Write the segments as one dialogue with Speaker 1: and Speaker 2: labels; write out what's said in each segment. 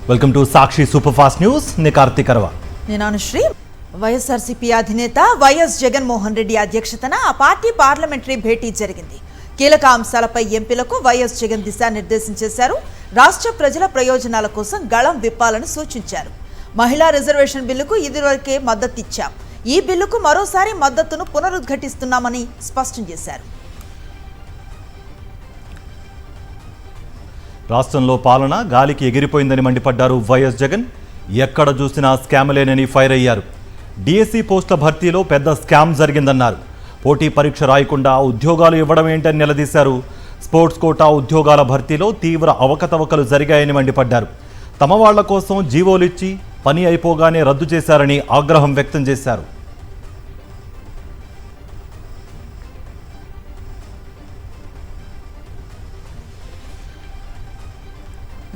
Speaker 1: Welcome to Sakshi super fast news. నేను కార్తిక్ అరవ.
Speaker 2: నేను అనుశ్రీ. వైఎస్ఆర్సీపీ అధినేత వైఎస్ జగన్మోహన్ రెడ్డి అధ్యక్షతన ఆ పార్టీ పార్లమెంటరీ భేటీ జరిగింది. కీలక అంశాలపై ఎంపీలకు వైఎస్ జగన్ దిశానిర్దేశం చేశారు. రాష్ట్ర ప్రజల ప్రయోజనాల కోసం గళం విప్పాలని సూచించారు. మహిళా రిజర్వేషన్ బిల్లుకు ఇదివరకే మద్దతిచ్చాం, ఈ బిల్లుకు మరోసారి మద్దతును పునరుద్ఘాటిస్తున్నామని స్పష్టం చేశారు.
Speaker 1: రాష్ట్రంలో పాలన గాలికి ఎగిరిపోయిందని మండిపడ్డారు వైఎస్ జగన్. ఎక్కడ చూసినా స్కామ్లేనని ఫైర్ అయ్యారు. డిఎస్సి పోస్టుల భర్తీలో పెద్ద స్కామ్ జరిగిందన్నారు. పోటీ పరీక్ష రాయకుండా ఉద్యోగాలు ఇవ్వడం ఏంటని నిలదీశారు. స్పోర్ట్స్ కోటా ఉద్యోగాల భర్తీలో తీవ్ర అవకతవకలు జరిగాయని మండిపడ్డారు. తమ వాళ్ల కోసం జీవోలిచ్చి పని అయిపోగానే రద్దు చేశారని ఆగ్రహం వ్యక్తం చేశారు.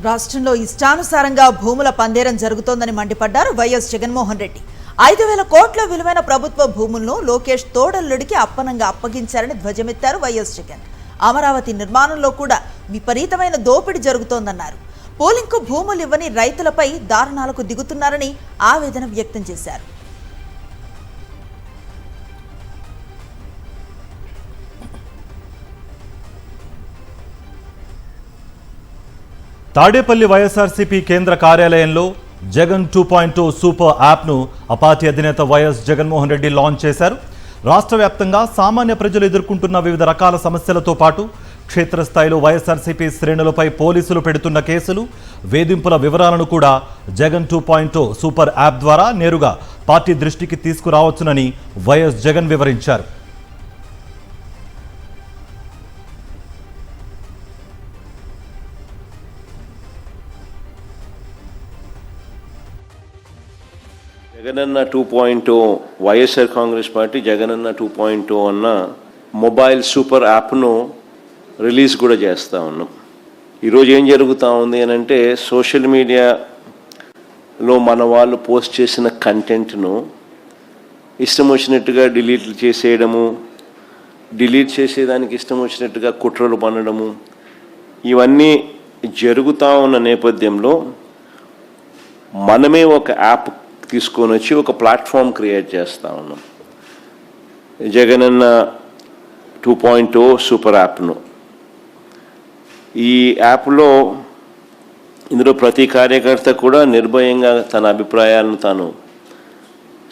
Speaker 2: రాష్ట్రంలో ఇష్టానుసారంగా భూముల పందేరం జరుగుతోందని మండిపడ్డారు వైఎస్ జగన్మోహన్ రెడ్డి. 5,000 కోట్ల విలువైన ప్రభుత్వ భూములను లోకేష్ తోడల్లుడికి అప్పనంగా అప్పగించారని ధ్వజమెత్తారు వైఎస్ జగన్. అమరావతి నిర్మాణంలో కూడా విపరీతమైన దోపిడీ జరుగుతోందన్నారు. పోలింగ్కు భూములు ఇవ్వని రైతులపై దారుణాలకు దిగుతున్నారని ఆవేదన వ్యక్తం చేశారు.
Speaker 1: తాడేపల్లి వైఎస్ఆర్సీపీ కేంద్ర కార్యాలయంలో జగన్ 2.0 సూపర్ యాప్ను ఆ పార్టీ అధినేత వైఎస్ జగన్మోహన్ రెడ్డి లాంచ్ చేశారు. రాష్ట్ర వ్యాప్తంగా సామాన్య ప్రజలు ఎదుర్కొంటున్న వివిధ రకాల సమస్యలతో పాటు క్షేత్రస్థాయిలో వైఎస్ఆర్సీపీ శ్రేణులపై పోలీసులు పెడుతున్న కేసులు, వేధింపుల వివరాలను కూడా జగన్ 2.0 సూపర్ యాప్ ద్వారా నేరుగా పార్టీ దృష్టికి తీసుకురావచ్చునని వైఎస్ జగన్ వివరించారు.
Speaker 3: జగనన్న 2.0 వైఎస్ఆర్ కాంగ్రెస్ పార్టీ జగనన్న 2.0 అన్న మొబైల్ సూపర్ యాప్ను రిలీజ్ కూడా చేస్తూ ఉన్నాం. ఈరోజు ఏం జరుగుతూ ఉంది అని అంటే, సోషల్ మీడియాలో మన వాళ్ళు పోస్ట్ చేసిన కంటెంట్ను ఇష్టం వచ్చినట్టుగా డిలీట్ చేసేయడము, డిలీట్ చేసేదానికి ఇష్టం వచ్చినట్టుగా కుట్రలు పన్నడము, ఇవన్నీ జరుగుతూ ఉన్న నేపథ్యంలో మనమే ఒక యాప్ తీసుకొని వచ్చి ఒక ప్లాట్ఫామ్ క్రియేట్ చేస్తూ ఉన్నాం. జగనన్న 2.0 సూపర్ యాప్ను. ఈ యాప్లో ఇందులో ప్రతి కార్యకర్త కూడా నిర్భయంగా తన అభిప్రాయాలను తాను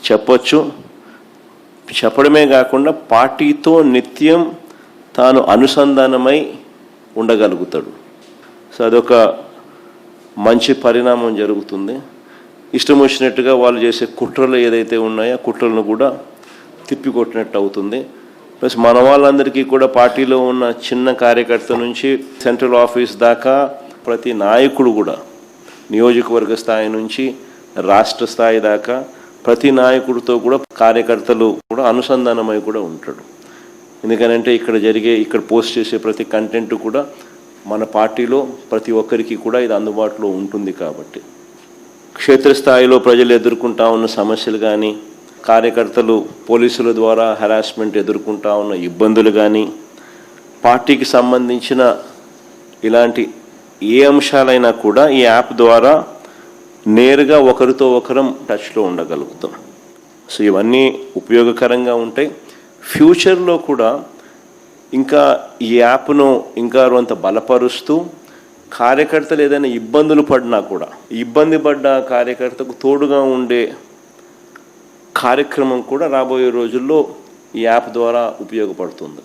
Speaker 3: చెప్పొచ్చు. చెప్పడమే కాకుండా పార్టీతో నిత్యం తాను అనుసంధానమై ఉండగలుగుతాడు. సో అదొక మంచి పరిణామం జరుగుతుంది. ఇష్టం వచ్చినట్టుగా వాళ్ళు చేసే కుట్రలు ఏదైతే ఉన్నాయో కుట్రలను కూడా తిప్పికొట్టినట్టు అవుతుంది. ప్లస్ మన వాళ్ళందరికీ కూడా పార్టీలో ఉన్న చిన్న కార్యకర్త నుంచి సెంట్రల్ ఆఫీస్ దాకా ప్రతి నాయకుడు కూడా, నియోజకవర్గ స్థాయి నుంచి రాష్ట్ర స్థాయి దాకా ప్రతి నాయకుడితో కూడా కార్యకర్తలు కూడా అనుసంధానమై కూడా ఉంటాడు. ఎందుకనంటే ఇక్కడ పోస్ట్ చేసే ప్రతి కంటెంట్ కూడా మన పార్టీలో ప్రతి ఒక్కరికి కూడా ఇది అందుబాటులో ఉంటుంది. కాబట్టి క్షేత్రస్థాయిలో ప్రజలు ఎదుర్కొంటా ఉన్న సమస్యలు కానీ, కార్యకర్తలు పోలీసుల ద్వారా హెరాస్మెంట్ ఎదుర్కొంటా ఉన్న ఇబ్బందులు కానీ, పార్టీకి సంబంధించిన ఇలాంటి ఏ అంశాలైనా కూడా ఈ యాప్ ద్వారా నేరుగా ఒకరితో ఒకరం టచ్లో ఉండగలుగుతాం. సో ఇవన్నీ ఉపయోగకరంగా ఉంటాయి. ఫ్యూచర్లో కూడా ఇంకా ఈ యాప్ను ఇంకా కొంత బలపరుస్తూ కార్యకర్తలు ఏదైనా ఇబ్బందులు పడినా కూడా ఇబ్బంది పడ్డ కార్యకర్తకు తోడుగా ఉండే కార్యక్రమం కూడా రాబోయే రోజుల్లో ఈ యాప్ ద్వారా ఉపయోగపడుతుంది.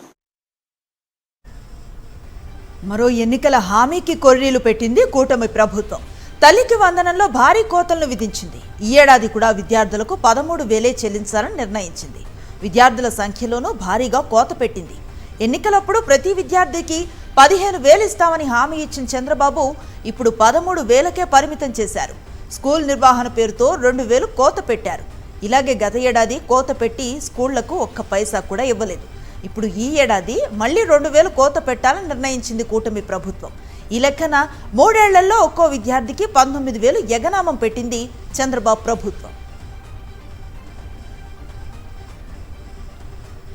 Speaker 2: మరో ఎన్నికల హామీకి కొర్రీలు పెట్టింది కూటమి ప్రభుత్వం. తల్లికి వందనంలో భారీ కోతలను విధించింది. ఈ ఏడాది కూడా విద్యార్థులకు 13,000 చెల్లించాలని నిర్ణయించింది. విద్యార్థుల సంఖ్యలోనూ భారీగా కోత పెట్టింది. ఎన్నికలప్పుడు ప్రతి విద్యార్థికి 15,000 ఇస్తామని హామీ ఇచ్చిన చంద్రబాబు ఇప్పుడు 13,000కే పరిమితం చేశారు. స్కూల్ నిర్వహణ పేరుతో 2,000 కోత పెట్టారు. ఇలాగే గత ఏడాది కోత పెట్టి స్కూళ్లకు ఒక్క పైసా కూడా ఇవ్వలేదు. ఇప్పుడు ఈ ఏడాది మళ్లీ 2,000 కోత పెట్టాలని నిర్ణయించింది కూటమి ప్రభుత్వం. ఈ లెక్కన 3 ఏళ్లలో ఒక్కో విద్యార్థికి 19,000 ఎగనామం పెట్టింది చంద్రబాబు ప్రభుత్వం.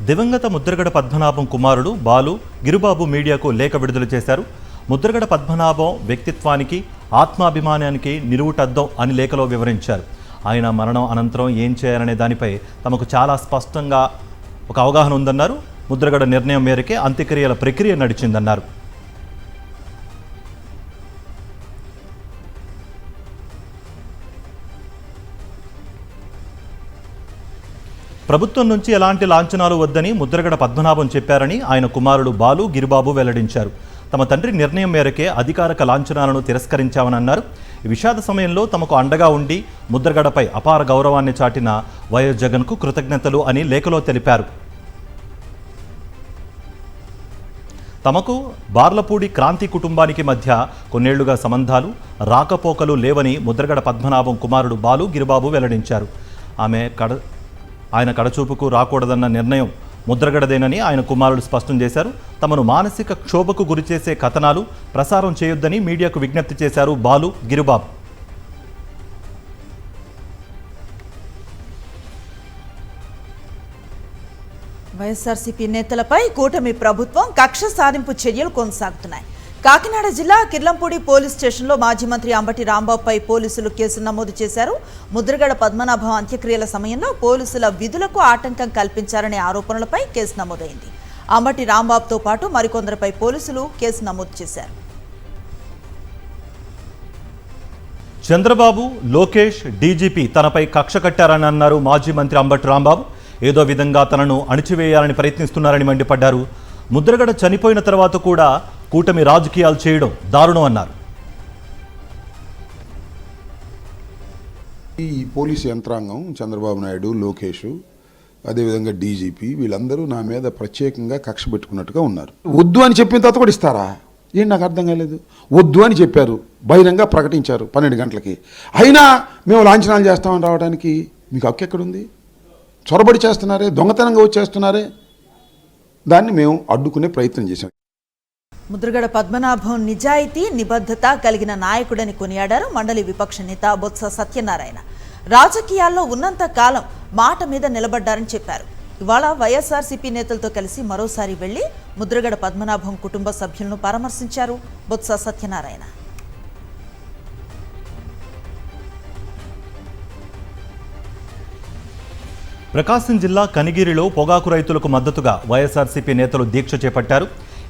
Speaker 1: దివంగత ముద్రగడ పద్మనాభం కుమారుడు బాలు గిరుబాబు మీడియాకు లేఖ విడుదల చేశారు. ముద్రగడ పద్మనాభం వ్యక్తిత్వానికి ఆత్మాభిమానానికి నిలువుటద్దం అని లేఖలో వివరించారు. ఆయన మరణం అనంతరం ఏం చేయాలనే దానిపై తమకు చాలా స్పష్టంగా ఒక అవగాహన ఉందన్నారు. ముద్రగడ నిర్ణయం మేరకే అంత్యక్రియల ప్రక్రియ నడిచిందన్నారు. ప్రభుత్వం నుంచి ఎలాంటి లాంఛనాలు వద్దని ముద్రగడ పద్మనాభం చెప్పారని ఆయన కుమారుడు బాలు గిరిబాబు వెల్లడించారు. తమ తండ్రి నిర్ణయం మేరకే అధికారిక లాంఛనాలను తిరస్కరించామని అన్నారు. ఈ విషాద సమయంలో తమకు అండగా ఉండి ముద్రగడపై అపార గౌరవాన్ని చాటిన వైఎస్ జగన్కు కృతజ్ఞతలు అని లేఖలో తెలిపారు. తమకు బార్లపూడి క్రాంతి కుటుంబానికి మధ్య కొన్నేళ్లుగా సంబంధాలు రాకపోకలు లేవని ముద్రగడ పద్మనాభం కుమారుడు బాలు గిరిబాబు వెల్లడించారు. ఆయన కడచూపుకు రాకూడదన్న నిర్ణయం ముద్రగడదేనని ఆయన కుమారుడు స్పష్టం చేశారు. తమను మానసిక క్షోభకు గురిచేసే కథనాలు ప్రసారం చేయొద్దని మీడియాకు విజ్ఞప్తి చేశారు బాలు గిరిబాబు.
Speaker 2: వైఎస్ఆర్సీపీ నేతలపై కూటమి ప్రభుత్వం కక్ష సాధింపు చర్యలు కొనసాగుతున్నాయి. కాకినాడ జిల్లా కిర్లంపూడి పోలీస్ స్టేషన్లో మాజీ మంత్రి అంబటి రాంబాబుపై పోలీసులు కేసు నమోదు చేశారు. ముద్రగడ పద్మనాభం అంత్యక్రియల సమయంలో పోలీసుల విధులకు ఆటంకం కల్పించారనే ఆరోపణలపై కేసు నమోదైంది. అంబటి రాంబాబుతో పాటు మరికొందరిపై పోలీసులు కేసు నమోదు చేశారు.
Speaker 1: చంద్రబాబు, లోకేష్, డీజీపీ తనపై కక్ష కట్టారని అన్నారు మాజీ మంత్రి అంబటి రాంబాబు. ఏదో విధంగా తనను అణిచివేయాలని ప్రయత్నిస్తున్నారని మండిపడ్డారు. ముద్రగడ చనిపోయిన తర్వాత కూడా కూటమి రాజకీయాలు చేయడం దారుణం అన్నారు.
Speaker 4: ఈ పోలీసు యంత్రాంగం చంద్రబాబు నాయుడు, లోకేష్, అదేవిధంగా డీజీపీ వీళ్ళందరూ నా మీద ప్రత్యేకంగా కక్ష పెట్టుకున్నట్టుగా ఉన్నారు. వద్దు అని చెప్పిన తర్వాత కూడా ఇస్తారా? ఏంటి నాకు అర్థం కాలేదు. వద్దు అని చెప్పారు, బహిరంగ ప్రకటించారు 12 గంటలకి. అయినా మేము లాంఛనాలు చేస్తామని రావడానికి మీకు హక్కు ఎక్కడుంది? చొరబడి చేస్తున్నారే, దొంగతనంగా వచ్చేస్తున్నారే. దాన్ని మేము అడ్డుకునే ప్రయత్నం చేశాం.
Speaker 2: ముద్రగడ పద్మనాభం నిజాయితీ, నిబద్ధత కలిగిన నాయకుడని కొనియాడారు మండలి విపక్ష నేత బొత్స సత్యనారాయణ. రాజకీయాల్లో ఉన్నంత కాలం మాట మీద నిలబడ్డారని చెప్పారు. ఇవాళ వైఎస్ఆర్సీపీ నేతలతో కలిసి మరోసారి వెళ్లి ముద్రగడ పద్మనాభం కుటుంబ సభ్యులను పరామర్శించారు బొత్స సత్యనారాయణ.
Speaker 1: ప్రకాశం జిల్లా కనిగిరిలో పొగాకు రైతులకు మద్దతుగా వైఎస్ఆర్సీపీ నేతలు దీక్ష చేపట్టారు.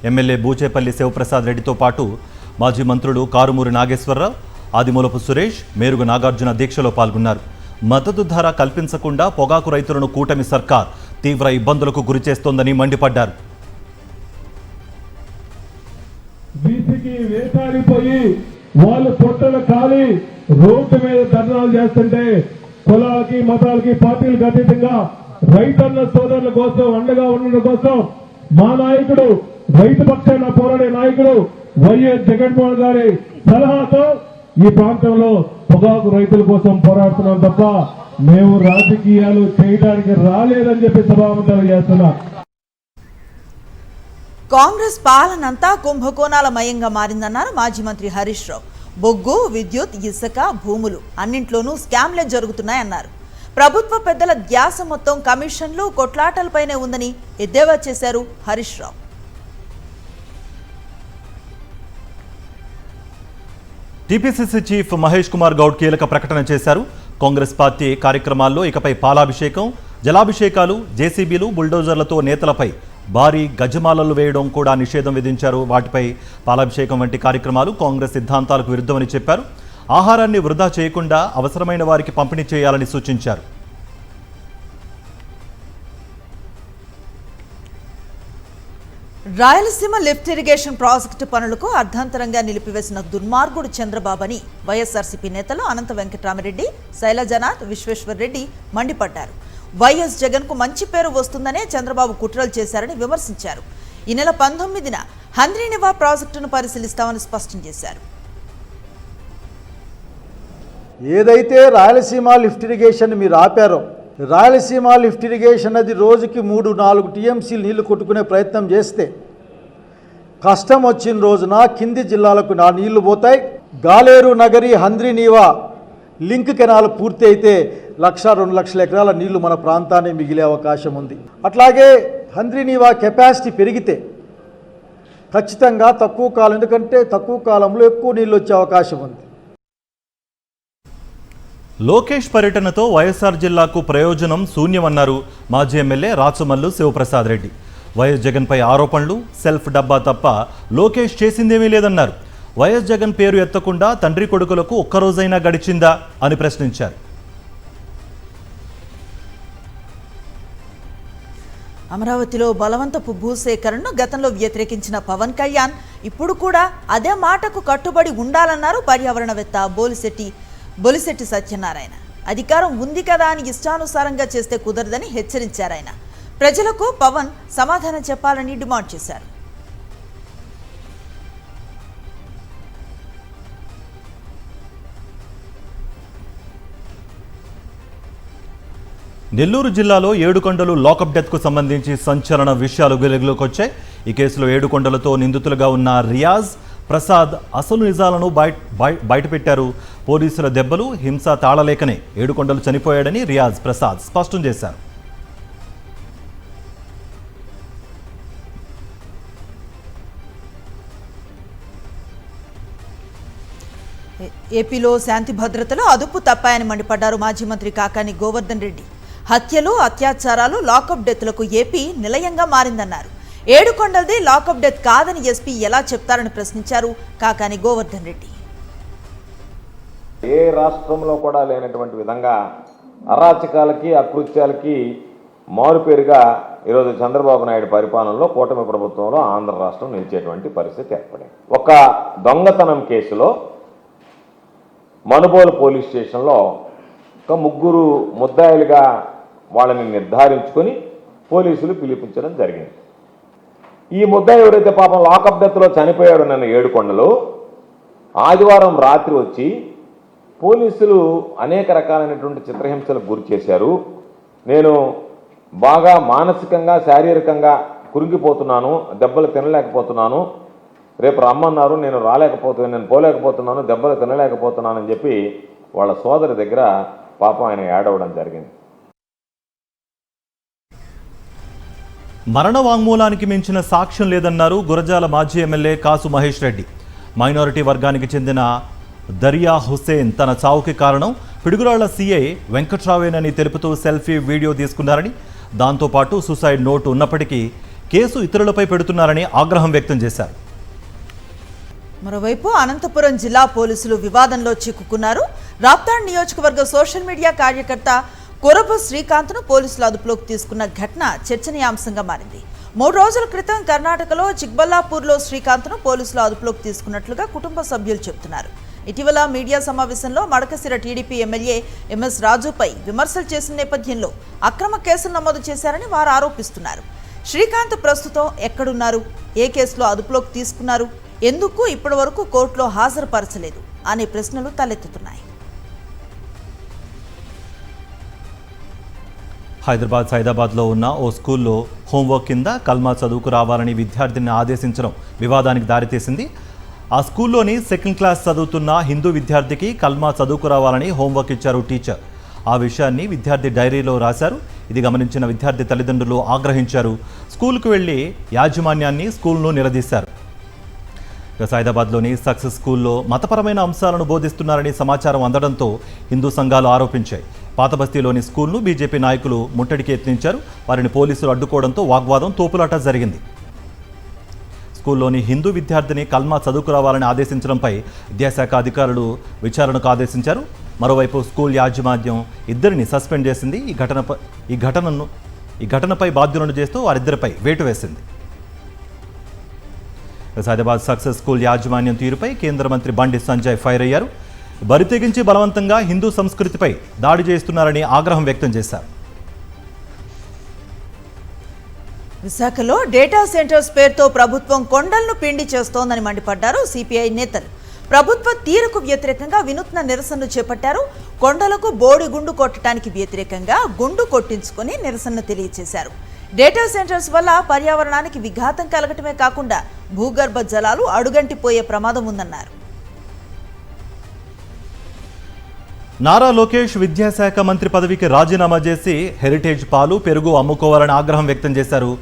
Speaker 1: ఎమ్మెల్యే బూచేపల్లి శివప్రసాద్ రెడ్డితో పాటు మాజీ మంత్రులు కారుమూరి నాగేశ్వరరావు, ఆదిమూలపు సురేష్, మేరుగు నాగార్జున దీక్షలో పాల్గొన్నారు. మద్దతు ధర కల్పించకుండా పొగాకు రైతులను కూటమి సర్కార్ తీవ్ర ఇబ్బందులకు గురిచేస్తోందని మండిపడ్డారు.
Speaker 5: బీసీకి వేటాడిపోయి వాళ్ళు పొట్టలు కాలి రోడ్డు మీద ధర్నాలు చేస్తుంటే కులాలకి, మతాలకి, పార్టీలకు అతీతంగా రైతన్న సోదరుల కోసం అండగా ఉండడం కోసం మా నాయకుడు, రైతు పక్షాన పోరాడే నాయకుడు వైఎస్ జగన్మోహన్ గారి సలహాతో ఈ ప్రాంతంలో పొగాకు రైతుల కోసం పోరాడుతున్నాం తప్ప మేము రాజకీయాలు చేయడానికి రాలేదని చెప్పి సభాముఖాలు చేస్తున్నా.
Speaker 2: కాంగ్రెస్ పాలనంతా కుంభకోణాల మయంగా మారిందన్నారు మాజీ మంత్రి హరీష్ రావు. బొగ్గు, విద్యుత్, ఇసుక, భూములు అన్నింట్లోనూ స్కామ్లే జరుగుతున్నాయన్నారు. ప్రభుత్వ పెద్దల ధ్యాస మొత్తం కమిషన్లు, కొట్లాటలపైనే ఉందని ఎద్దేవా చేశారు హరీష్ రావు.
Speaker 1: టీపీసీసీ చీఫ్ మహేష్ కుమార్ గౌడ్ కీలక ప్రకటన చేశారు. కాంగ్రెస్ పార్టీ కార్యక్రమాల్లో ఇకపై పాలాభిషేకం, జలాభిషేకాలు, జేసీబీలు, బుల్డోజర్లతో నేతలపై భారీ గజమాలలు వేయడం కూడా నిషేధం విధించారు. వాటిపై పాలాభిషేకం వంటి కార్యక్రమాలు కాంగ్రెస్ సిద్ధాంతాలకు విరుద్ధమని చెప్పారు. ఆహారాన్ని వృధా చేయకుండా అవసరమైన వారికి పంపిణీ చేయాలని సూచించారు.
Speaker 2: రాయలసీమ లిఫ్ట్ ఇరిగేషన్ ప్రాజెక్టు పనులకు అర్ధాంతరంగా నిలిపివేసిన దుర్మార్గుడు చంద్రబాబుని వైఎస్ఆర్సీపీ నేతలు అనంత వెంకటరామిరెడ్డి, శైలజనాథ్, విశ్వేశ్వర్ రెడ్డి మండిపడ్డారు. వైఎస్ జగన్కు మంచి పేరు వస్తుందనే చంద్రబాబు కుట్రలు చేశారని విమర్శించారు. ఈ నెల 19న హంద్రీనివా ప్రాజెక్టును పరిశీలిస్తామని స్పష్టం చేశారు.
Speaker 6: ఏదైతే రాయలసీమ లిఫ్ట్ ఇరిగేషన్ మీరు ఆపారో, రాయలసీమ లిఫ్ట్ ఇరిగేషన్ అది రోజుకి 3-4 టీఎంసీలు నీళ్లు కొట్టుకునే ప్రయత్నం చేస్తే కష్టం వచ్చిన రోజున కింది జిల్లాలకు నా నీళ్లు పోతాయి. గాలేరు నగరి హంద్రీనీవా లింక్ కెనాల్ పూర్తి అయితే 1-2 లక్షల ఎకరాల నీళ్లు మన ప్రాంతాన్ని మిగిలే అవకాశం ఉంది. అట్లాగే హంద్రీనీవా కెపాసిటీ పెరిగితే ఖచ్చితంగా తక్కువ కాలం, ఎందుకంటే తక్కువ కాలంలో ఎక్కువ నీళ్ళు వచ్చే అవకాశం ఉంది.
Speaker 1: లోకేష్ పర్యటనతో వైఎస్ఆర్ జిల్లాకు ప్రయోజనం శూన్యమన్నారు మాజీ ఎమ్మెల్యే రాచమల్లు శివప్రసాద్ రెడ్డి. వైఎస్ జగన్పై ఆరోపణలు, సెల్ఫ్ డబ్బా తప్ప లోకేష్ చేసిందేమీ లేదన్నారు. వైఎస్ జగన్ పేరు ఎత్తకుండా తండ్రి కొడుకులకు ఒక్కరోజైనా గడిచిందా అని ప్రశ్నించారు.
Speaker 2: అమరావతిలో బలవంతపు భూసేకరణను గతంలో వ్యతిరేకించిన పవన్ కళ్యాణ్ ఇప్పుడు కూడా అదే మాటకు కట్టుబడి ఉండాలన్నారు పర్యావరణవేత్త బొలిశెట్టి సత్యనారాయణ. అధికారం ఉంది కదా అని ఇష్టానుసారంగా చేస్తే కుదరదని హెచ్చరించారు ఆయన. ప్రజలకు పవన్ సమాధానం చెప్పాలని డిమాండ్ చేశారు.
Speaker 1: నెల్లూరు జిల్లాలో ఏడుకొండలు లాకప్ డెత్కు సంబంధించి సంచలన విషయాలు వెలుగులోకి వచ్చాయి. ఈ కేసులో ఏడుకొండలతో నిందితులుగా ఉన్న రియాజ్, ప్రసాద్ అసలు నిజాలను బయటపెట్టారు. పోలీసుల దెబ్బలు, హింస తాళలేకనే ఏడుకొండలు చనిపోయాడని రియాజ్, ప్రసాద్ స్పష్టం చేశారు.
Speaker 2: ఏపీలో శాంతి భద్రతలు అదుపు తప్పాయని మండిపడ్డారు మాజీ మంత్రి కాకాని గోవర్ధన్ రెడ్డి. హత్యలు, అత్యాచారాలు, లాకప్ డెత్లకు ఏపీ నిలయంగా మారిందన్నారు. ఏడుకొండలది లాకప్ డెత్ కాదని ఎస్పీ ఎలా చెప్తారని ప్రశ్నించారు కాకాని గోవర్ధన్ రెడ్డి.
Speaker 7: ఏ రాష్ట్రంలో కూడా లేనటువంటి విధంగా అరాచకాలకి, అకృత్యాలకి మారుపేరుగా ఈరోజు చంద్రబాబు నాయుడు పరిపాలనలో కూటమి ప్రభుత్వంలో ఆంధ్ర రాష్ట్రం నిలిచేటువంటి పరిస్థితి ఏర్పడింది. ఒక దొంగతనం కేసులో మనుబోలు పోలీస్ స్టేషన్లో ఒక ముగ్గురు ముద్దాయిలుగా వాళ్ళని నిర్ధారించుకొని పోలీసులు పిలిపించడం జరిగింది. ఈ ముద్దాయి ఎవరైతే పాపం లాకప్ డెత్లో చనిపోయాడు నన్ను ఏడుకొండలో ఆదివారం రాత్రి వచ్చి పోలీసులు అనేక రకాలైనటువంటి చిత్రహింసలకు గురి చేశారు. నేను బాగా మానసికంగా, శారీరకంగా కురింగిపోతున్నాను, దెబ్బలు తినలేకపోతున్నాను, రేపు రమ్మన్నారు, నేను పోలేకపోతున్నాను, దెబ్బలు తినలేకపోతున్నానని చెప్పి వాళ్ళ సోదరి దగ్గర పాపం ఆయన ఏడవడం జరిగింది.
Speaker 1: మరణ వాంగ్మూలానికి మించిన సాక్ష్యం లేదన్నారు గురజాల మాజీ ఎమ్మెల్యే కాసు మహేష్ రెడ్డి. మైనారిటీ వర్గానికి చెందిన దరియా హుసేన్ తన చావుకి కారణం పిడుగురాళ్ల సీఐ వెంకట్రావేనని తెలుపుతూ సెల్ఫీ వీడియో తీసుకున్నారని, దాంతోపాటు సూసైడ్ నోటు ఉన్నప్పటికీ కేసు ఇతరులపై పెడుతున్నారని ఆగ్రహం వ్యక్తం చేశారు.
Speaker 2: మరోవైపు అనంతపురం జిల్లా పోలీసులు వివాదంలో చిక్కుకున్నారు. రాప్తాడ్ నియోజకవర్గ సోషల్ మీడియా కార్యకర్త కొరబ శ్రీకాంత్ను పోలీసులు అదుపులోకి తీసుకున్న ఘటన చర్చనీయాంశంగా మారింది. 3 రోజుల క్రితం కర్ణాటకలో చిక్బల్లాపూర్లో శ్రీకాంత్ను పోలీసులు అదుపులోకి తీసుకున్నట్లుగా కుటుంబ సభ్యులు చెబుతున్నారు. ఇటీవల మీడియా సమావేశంలో మడకసిర టీడీపీ ఎమ్మెల్యే ఎంఎస్ రాజుపై విమర్శలు చేసిన నేపథ్యంలో అక్రమ కేసులు నమోదు చేశారని వారు ఆరోపిస్తున్నారు. శ్రీకాంత్ ప్రస్తుతం ఎక్కడున్నారు, ఏ కేసులో అదుపులోకి తీసుకున్నారు, ఎందుకు ఇప్పటి వరకు కోర్టులో హాజరుపరచలేదు అనే ప్రశ్నలు తలెత్తుతున్నాయి.
Speaker 1: హైదరాబాద్ సైదాబాద్లో ఉన్న ఓ స్కూల్లో హోంవర్క్ కింద కల్మా చదువుకు రావాలని విద్యార్థిని ఆదేశించడం వివాదానికి దారితీసింది. ఆ స్కూల్లోని 2nd క్లాస్ చదువుతున్న హిందూ విద్యార్థికి కల్మా చదువుకు రావాలని హోంవర్క్ ఇచ్చారు టీచర్. ఆ విషయాన్ని విద్యార్థి డైరీలో రాశారు. ఇది గమనించిన విద్యార్థి తల్లిదండ్రులు ఆగ్రహించారు. స్కూల్కు వెళ్లి యాజమాన్యాన్ని, స్కూల్ను నిలదీశారు. సైదాబాద్లోని సక్సెస్ స్కూల్లో మతపరమైన అంశాలను బోధిస్తున్నారని సమాచారం అందడంతో హిందూ సంఘాలు ఆరోపించాయి. పాతబస్తీలోని స్కూల్ను బీజేపీ నాయకులు ముట్టడికి యత్నించారు. వారిని పోలీసులు అడ్డుకోవడంతో వాగ్వాదం, తోపులాట జరిగింది. స్కూల్లోని హిందూ విద్యార్థిని కల్మా చదువుకురావాలని ఆదేశించడంపై విద్యాశాఖ అధికారులు విచారణకు ఆదేశించారు. మరోవైపు స్కూల్ యాజమాన్యం ఇద్దరిని సస్పెండ్ చేసింది. ఈ ఘటనపై బాధ్యులను చేస్తూ వారిద్దరిపై వేటు వేసింది. హైదరాబాద్ సక్సెస్ స్కూల్ యాజమాన్యం తీరుపై కేంద్ర మంత్రి బండి సంజయ్ ఫైర్ అయ్యారు. బరితెగించి బలవంతంగా హిందూ సంస్కృతిపై దాడి చేస్తున్నారని ఆగ్రహం వ్యక్తం చేశారు.
Speaker 2: విశాఖలో డేటా సెంటర్స్ పేరుతో ప్రభుత్వం కొండలను పిండి చేస్తోందని మండిపడ్డారు సిపిఐ నేతలు. ప్రభుత్వ తీరుకు వ్యతిరేకంగా వినూత్న నిరసనలు చేపట్టారు. కొండలకు బోడి గుండు కొట్టడానికి వ్యతిరేకంగా గుండు కొట్టించుకొని నిరసన తెలియజేశారు. డేటా సెంటర్స్ వల్ల పర్యావరణానికి విఘాతం కలగటమే కాకుండా భూగర్భ జలాలు అడుగంటిపోయే ప్రమాదం ఉందన్నారు.
Speaker 1: నారా లోకేష్ విద్యాశాఖ మంత్రి పదవికి రాజీనామా చేసి హెరిటేజ్ పాలు, పెరుగు అమ్ముకోవాలని ఆగ్రహం వ్యక్తం చేశారు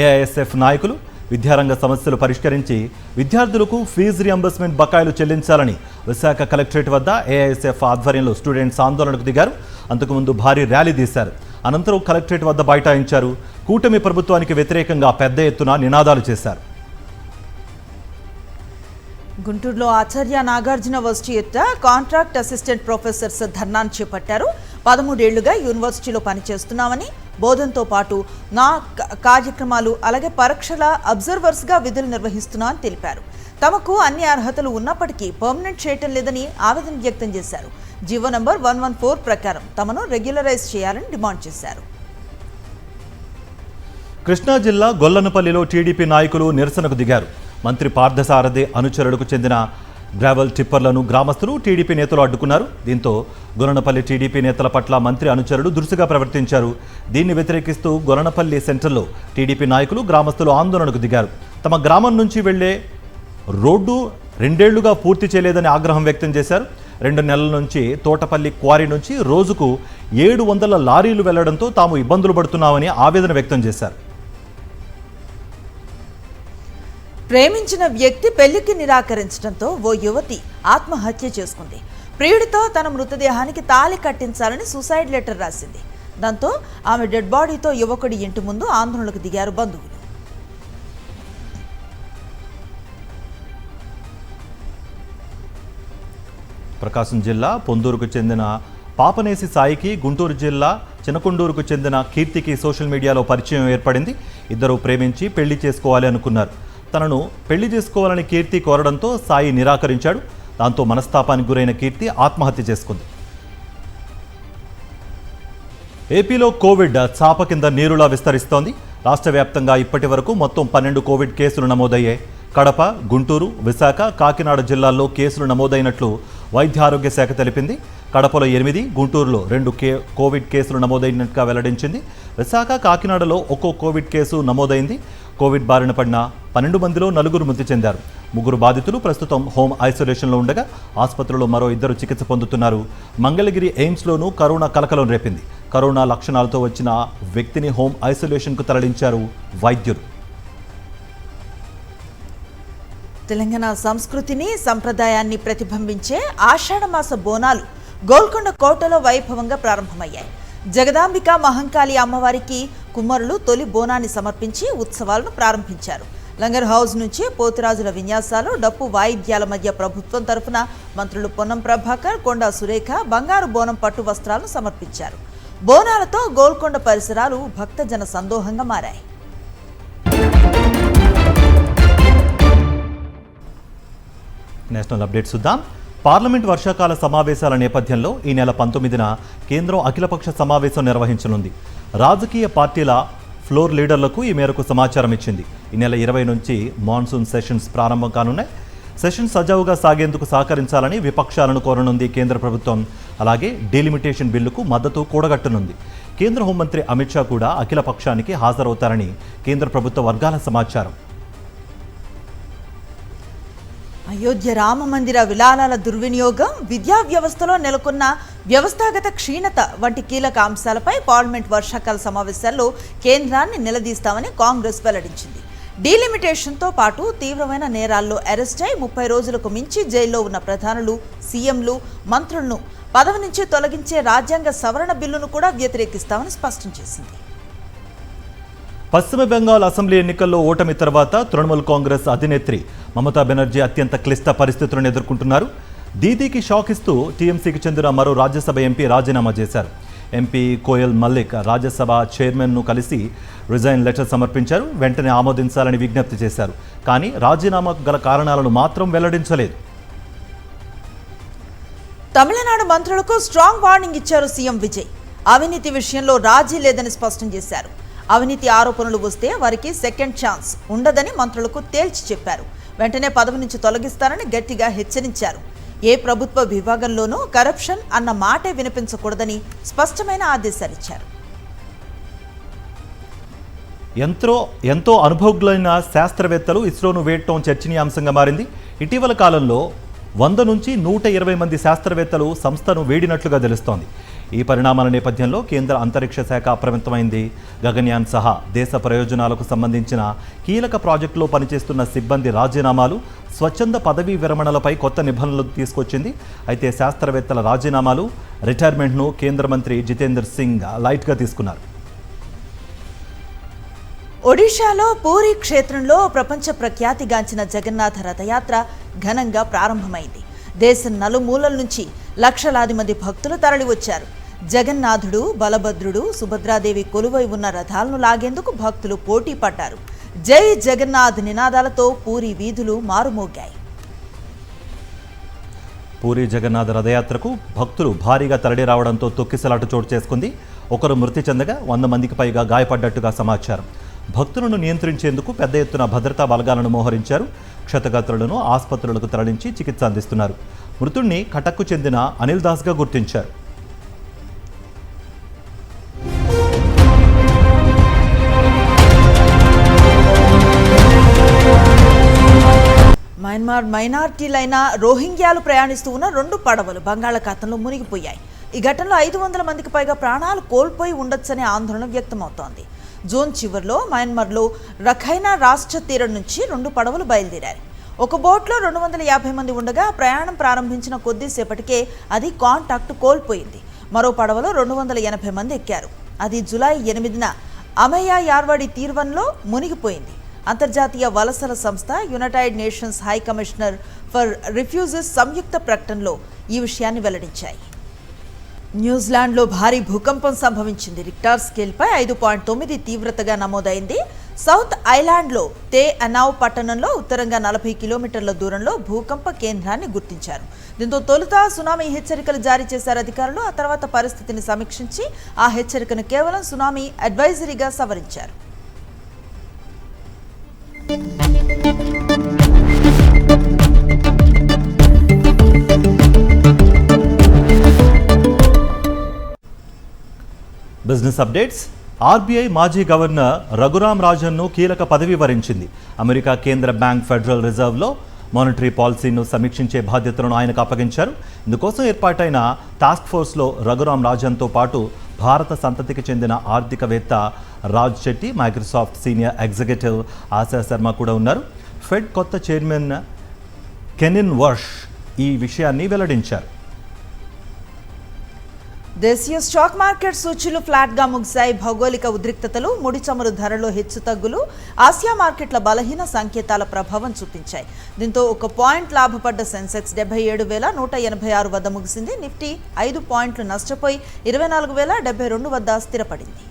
Speaker 1: ఏఐఎస్ఎఫ్ నాయకులు. విద్యారంగ సమస్యలు పరిష్కరించి విద్యార్థులకు ఫీజు రియంబర్స్మెంట్ బకాయిలు చెల్లించాలని విశాఖ కలెక్టరేట్ వద్ద ఏఐఎస్ఎఫ్ ఆధ్వర్యంలో స్టూడెంట్స్ ఆందోళనకు దిగారు. అంతకుముందు భారీ ర్యాలీ తీశారు. అనంతరం కలెక్టరేట్ వద్ద బైఠాయించారు. కూటమి ప్రభుత్వానికి వ్యతిరేకంగా పెద్ద ఎత్తున నినాదాలు చేశారు.
Speaker 2: గుంటూరులో ఆచార్య నాగార్జున వర్సిటీ ఎదుట కాంట్రాక్ట్ అసిస్టెంట్ ప్రొఫెసర్స్ ధర్నాను చేపట్టారు. 13 ఏళ్లుగా యూనివర్సిటీలో పనిచేస్తున్నామని, బోధనతో పాటు నా కార్యక్రమాలు అలాగే పరీక్షల అబ్జర్వర్స్గా విధులు నిర్వహిస్తున్నామని తెలిపారు. తమకు అన్ని అర్హతలు ఉన్నప్పటికీ పర్మనెంట్ చేయటం లేదని ఆవేదన వ్యక్తం చేశారు. జీవో నంబర్ 114 ప్రకారం తమను రెగ్యులరైజ్ చేయాలని డిమాండ్ చేశారు.
Speaker 1: కృష్ణా జిల్లా గొల్లనపల్లిలో టీడీపీ నాయకులు నిరసనకు దిగారు. మంత్రి పార్థసారథి అనుచరులకు చెందిన గ్రావెల్ టిప్పర్లను గ్రామస్తులు టీడీపీ నేతలు అడ్డుకున్నారు. దీంతో గొల్లనపల్లి టీడీపీ నేతల పట్ల మంత్రి అనుచరులు దురుసుగా ప్రవర్తించారు. దీన్ని వ్యతిరేకిస్తూ గొల్లనపల్లి సెంటర్లో టీడీపీ నాయకులు గ్రామస్తులు ఆందోళనకు దిగారు. తమ గ్రామం నుంచి వెళ్లే రోడ్డు 2 ఏళ్లుగా పూర్తి చేయలేదని ఆగ్రహం వ్యక్తం చేశారు. 2 నెలల నుంచి తోటపల్లి క్వారీ నుంచి రోజుకు 700 లారీలు వెళ్లడంతో తాము ఇబ్బందులు పడుతున్నామని ఆవేదన వ్యక్తం చేశారు.
Speaker 2: ప్రేమించిన వ్యక్తి పెళ్లికి నిరాకరించడంతో ఓ యువతి ఆత్మహత్య చేసుకుంది. ప్రియుడితో తన మృతదేహానికి తాళి కట్టించాలని సూసైడ్ లెటర్ రాసింది. దాంతో ఆమె డెడ్ బాడీతో యువకుడి ఇంటి ముందు ఆందోళనకు దిగారు బంధువులు.
Speaker 1: ప్రకాశం జిల్లా పొందూరుకు చెందిన పాపనేసి సాయికి గుంటూరు జిల్లా చినకొండూరుకు చెందిన కీర్తికి సోషల్ మీడియాలో పరిచయం ఏర్పడింది. ఇద్దరు ప్రేమించి పెళ్లి చేసుకోవాలి అనుకున్నారు. తనను పెళ్లి చేసుకోవాలని కీర్తి కోరడంతో సాయి నిరాకరించాడు. దాంతో మనస్తాపానికి గురైన కీర్తి ఆత్మహత్య చేసుకుంది. ఏపీలో కోవిడ్ చాప కింద నీరులా విస్తరిస్తోంది. రాష్ట్ర వ్యాప్తంగా ఇప్పటి వరకు మొత్తం 12 కోవిడ్ కేసులు నమోదయ్యాయి. కడప, గుంటూరు, విశాఖ, కాకినాడ జిల్లాల్లో కేసులు నమోదైనట్లు వైద్య ఆరోగ్య శాఖ తెలిపింది. కడపలో 8, గుంటూరులో 2 కోవిడ్ కేసులు నమోదైనట్టుగా వెల్లడించింది. విశాఖ, కాకినాడలో ఒక్కో కోవిడ్ కేసు నమోదైంది. కోవిడ్ బారిన పడిన 12 మందిలో 4 మృతి చెందారు. 3 బాధితులు ప్రస్తుతం హోమ్ ఐసోలేషన్లో ఉండగా ఆసుపత్రిలో మరో 2 చికిత్స పొందుతున్నారు. మంగళగిరి ఎయిమ్స్లోనూ కరోనా కలకలం రేపింది. కరోనా లక్షణాలతో వచ్చిన వ్యక్తిని హోమ్ ఐసోలేషన్కు తరలించారు వైద్యులు.
Speaker 2: తెలంగాణ సంస్కృతిని, సంప్రదాయాన్ని ప్రతిబింబించే ఆషాఢమాస బోనాలు గోల్కొండ కోటలో వైభవంగా ప్రారంభమయ్యాయి. జగదాంబిక మహంకాళి అమ్మవారికి కుమ్మరులు తొలి బోనాన్ని సమర్పించి ఉత్సవాలను ప్రారంభించారు. లంగర్ హౌస్ నుంచి పోతురాజుల విన్యాసాలు, డప్పు వాయిద్యాల మధ్య ప్రభుత్వం తరఫున మంత్రులు పొన్నం ప్రభాకర్, కొండా సురేఖ బంగారు బోనం పట్టు వస్త్రాలను సమర్పించారు. బోనాలతో గోల్కొండ పరిసరాలు భక్తజన సందోహంగా మారాయి.
Speaker 1: నేషనల్ అప్డేట్ చూద్దాం. పార్లమెంట్ వర్షాకాల సమావేశాల నేపథ్యంలో ఈ నెల 19న కేంద్రం అఖిలపక్ష సమావేశం నిర్వహించనుంది. రాజకీయ పార్టీల ఫ్లోర్ లీడర్లకు ఈ మేరకు సమాచారం ఇచ్చింది. ఈ నెల 20 నుంచి మాన్సూన్ సెషన్స్ ప్రారంభం కానున్నాయి. సెషన్ సజావుగా సాగేందుకు సహకరించాలని విపక్షాలను కోరనుంది కేంద్ర ప్రభుత్వం. అలాగే డీలిమిటేషన్ బిల్లుకు మద్దతు కూడగట్టనుంది. కేంద్ర హోంమంత్రి అమిత్ షా కూడా అఖిల పక్షానికి హాజరవుతారని కేంద్ర ప్రభుత్వ వర్గాల సమాచారం.
Speaker 2: అయోధ్య రామ మందిర విలాసాల దుర్వినియోగం, విద్యా వ్యవస్థలో నెలకొన్న వ్యవస్థాగత క్షీణత వంటి కీలక అంశాలపై పార్లమెంట్ వర్షాకాల సమావేశాల్లో కేంద్రాన్ని నిలదీస్తామని కాంగ్రెస్ వెల్లడించింది. డీలిమిటేషన్తో పాటు తీవ్రమైన నేరాల్లో అరెస్ట్ అయి 30 రోజులకు మించి జైల్లో ఉన్న ప్రధానులు, సీఎంలు, మంత్రులను పదవి నుంచి తొలగించే రాజ్యాంగ సవరణ బిల్లును కూడా వ్యతిరేకిస్తామని స్పష్టం చేసింది.
Speaker 1: పశ్చిమ బెంగాల్ అసెంబ్లీ ఎన్నికల్లో ఓటమి తర్వాత తృణమూల్ కాంగ్రెస్ అధినేత్రి మమతా బెనర్జీ అత్యంత క్లిష్ట పరిస్థితులను ఎదుర్కొంటున్నారు. దీదీకి షాక్ ఇస్తూ టీఎంసీకి చెందిన మరో రాజ్యసభ ఎంపీ రాజీనామా చేశారు. ఎంపీ కోయల్ మల్లిక్ రాజ్యసభ చైర్మన్ను కలిసి రిజైన్ లెటర్ సమర్పించారు. వెంటనే ఆమోదించాలని విజ్ఞప్తి చేశారు. కానీ రాజీనామాకు గల కారణాలను మాత్రం వెల్లడించలేదు.
Speaker 2: తమిళనాడు మంత్రులకు స్ట్రాంగ్ వార్నింగ్ ఇచ్చారు సీఎం విజయ్. అవినీతి విషయంలో రాజీ లేదని స్పష్టం చేశారు. అవినీతి ఆరోపణలు వస్తే వారికి సెకండ్ ఛాన్స్ ఉండదని మంత్రులకు తేల్చి చెప్పారు. వెంటనే పదవి నుంచి తొలగిస్తారని గట్టిగా హెచ్చరించారు. ఏ ప్రభుత్వ విభాగంలోనూ కరప్షన్ అన్న మాటే వినిపించకూడదని స్పష్టమైన ఆదేశాలిచ్చారు.
Speaker 1: ఎంతో అనుభవజ్ఞులైన శాస్త్రవేత్తలు ఇస్రోను వేయటం చర్చనీయాంశంగా మారింది. ఇటీవల కాలంలో 100 నుంచి 120 మంది శాస్త్రవేత్తలు సంస్థను వేడినట్లుగా తెలుస్తోంది. ఈ పరిణామాల నేపథ్యంలో కేంద్ర అంతరిక్ష శాఖ అప్రమత్తమైంది. గగన్యాన్ సహా దేశ ప్రయోజనాలకు సంబంధించిన కీలక ప్రాజెక్టులో పనిచేస్తున్న సిబ్బంది రాజీనామాలు, స్వచ్ఛంద పదవీ విరమణలపై కొత్త నిబంధనలు తీసుకొచ్చింది. అయితే శాస్త్రవేత్తల రాజీనామాలు, రిటైర్మెంట్ను కేంద్ర మంత్రి జితేంద్ర సింగ్ లైట్గా తీసుకున్నారు.
Speaker 2: ఒడిషాలో పూరి క్షేత్రంలో ప్రపంచ ప్రఖ్యాతిగాంచిన జగన్నాథ రథయాత్ర ఘనంగా ప్రారంభమైంది. దేశం నలుమూలల నుంచి లక్షలాది మంది భక్తులు తరలివచ్చారు. జగన్నాథుడు, బలభద్రుడు, సుభద్రాదేవి కొలువై ఉన్న రథాలను లాగేందుకు భక్తులు పోటీ పడ్డారు. జై జగన్నాథ్ నినాదాలతో పూరి వీధులు మారుమోగాయి.
Speaker 1: పూరి జగన్నాథ రథయాత్రకు భక్తులు భారీగా తరలి రావడంతో తొక్కిసలాట చోటు చేసుకుంది. ఒకరు మృతి చెందగా 100 మందికి పైగా గాయపడ్డట్టుగా సమాచారం. భక్తులను నియంత్రించేందుకు పెద్ద ఎత్తున భద్రతా బలగాలను మోహరించారు. క్షతగాత్రులను ఆసుపత్రులకు తరలించి చికిత్స అందిస్తున్నారు. మృతుడిని కటక్కు చెందిన అనిల్ దాస్గా గుర్తించారు.
Speaker 2: మయన్మార్ మైనార్టీలైన రోహింగ్యాలు ప్రయాణిస్తూ ఉన్న 2 పడవలు బంగాళాఖాతంలో మునిగిపోయాయి. ఈ ఘటనలో 500 మందికి పైగా ప్రాణాలు కోల్పోయి ఉండొచ్చనే ఆందోళన వ్యక్తమవుతోంది. జూన్ చివరిలో మయన్మార్లో రఖైనా రాష్ట్ర తీరం నుంచి 2 పడవలు బయలుదేరాయి. ఒక బోట్లో 250 మంది ఉండగా ప్రయాణం ప్రారంభించిన కొద్దిసేపటికే అది కాంటాక్ట్ కోల్పోయింది. మరో పడవలో 280 మంది ఎక్కారు. అది జూలై 8న అమయ్య యార్వాడి తీర్వన్లో మునిగిపోయింది. అంతర్జాతీయ వలసల సంస్థ United Nations High Commissioner for Refugees సంయుక్త ప్రకటనలో ఈ విషయాన్ని వెల్లడించాయి. న్యూజిలాండ్లో భారీ భూకంపం సంభవించింది. రిక్టార్ స్కేల్పై 5.9 తీవ్రతగా నమోదైంది. సౌత్ ఐలాండ్లో తే అనావ్ పట్టణంలో ఉత్తరంగా 40 కిలోమీటర్ల దూరంలో భూకంప కేంద్రాన్ని గుర్తించారు. దీంతో తొలుత సునామీ హెచ్చరికలు జారీ చేశారు అధికారులు. ఆ తర్వాత పరిస్థితిని సమీక్షించి ఆ హెచ్చరికను కేవలం సునామీ అడ్వైజరీగా సవరించారు.
Speaker 1: Business updates. ఆర్బీఐ మాజీ గవర్నర్ రఘురామ్ రాజన్ను కీలక పదవి వరించింది. అమెరికా కేంద్ర బ్యాంక్ ఫెడరల్ రిజర్వ్లో మానిటరీ పాలసీను సమీక్షించే బాధ్యతలను ఆయనకు అప్పగించారు. ఇందుకోసం ఏర్పాటైన టాస్క్ ఫోర్స్లో రఘురామ్ రాజన్తో పాటు భారత సంతతికి చెందిన ఆర్థికవేత్త Raj Shetty, Microsoft senior executive ASHA Sharma కూడా ఉన్నారు. ఫెడ్ కొత్త చైర్మన్ కెనిన్ వర్ష్ ఈ విషయాన్ని వెల్లడించారు.
Speaker 2: దేశీయ స్టాక్ మార్కెట్ సూచీలు ఫ్లాట్గా ముగిశాయి. భౌగోళిక ఉద్రిక్తతలు, ముడి చమురు ధరలో హెచ్చుతగ్గులు ఆసియా మార్కెట్ల బలహీన సంకేతాల ప్రభావం చూపించాయి. దీంతో 1 పాయింట్ లాభపడ్డ సెన్సెక్స్ 77,186 వద్ద ముగిసింది. నిఫ్టీ 5 పాయింట్లు నష్టపోయి 24,072 వద్ద స్థిరపడింది.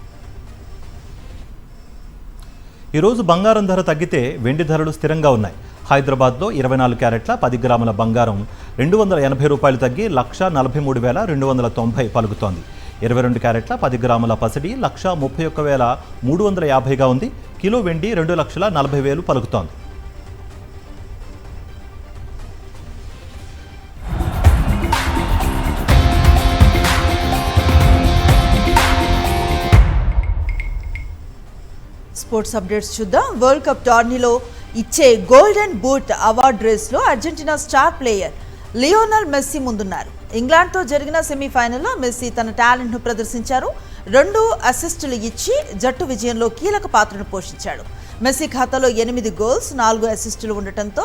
Speaker 1: ఈరోజు బంగారం ధర తగ్గితే వెండి ధరలు స్థిరంగా ఉన్నాయి. హైదరాబాద్లో 24 క్యారెట్ల 10 గ్రాముల బంగారం ₹280 తగ్గి 1,43,290 పలుకుతోంది. 22 క్యారెట్ల 10 గ్రాముల పసిడి 1,31,350గా ఉంది. కిలో వెండి 2,40,000 పలుకుతోంది.
Speaker 2: స్పోర్ట్స్ అప్డేట్స్ చూద్దాం. వరల్డ్ కప్ టోర్నీలో ఇచ్చే గోల్డెన్ బూట్ అవార్డ్ రేస్లో Argentina star player Lionel Messi ముందున్నారు. ఇంగ్లాండ్తో జరిగిన సెమీఫైనల్లో మెస్సీ తన టాలెంట్ను ప్రదర్శించారు. 2 అసిస్టులు ఇచ్చి జట్టు విజయంలో కీలక పాత్రను పోషించాడు. మెస్సీ ఖాతాలో 8 గోల్స్, 4 అసిస్టులు ఉండటంతో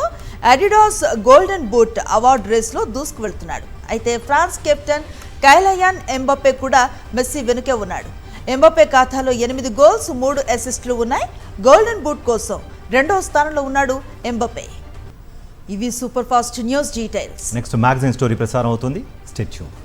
Speaker 2: అడిడాస్ గోల్డెన్ బూట్ అవార్డ్ రేస్లో దూసుకు వెళ్తున్నాడు. అయితే ఫ్రాన్స్ కెప్టెన్ కైలయాన్ ఎంబప్పే కూడా మెస్సీ వెనుకే ఉన్నాడు. ఎంబప్పే ఖాతాలో 8 గోల్స్, 3 అసిస్టులు ఉన్నాయి. గోల్డెన్ బూట్ కోసం 2వ స్థానంలో ఉన్నాడు ఎంబప్పే. ఇవి super fast news details.
Speaker 1: Next magazine story ప్రసారం అవుతుంది. Stay tuned.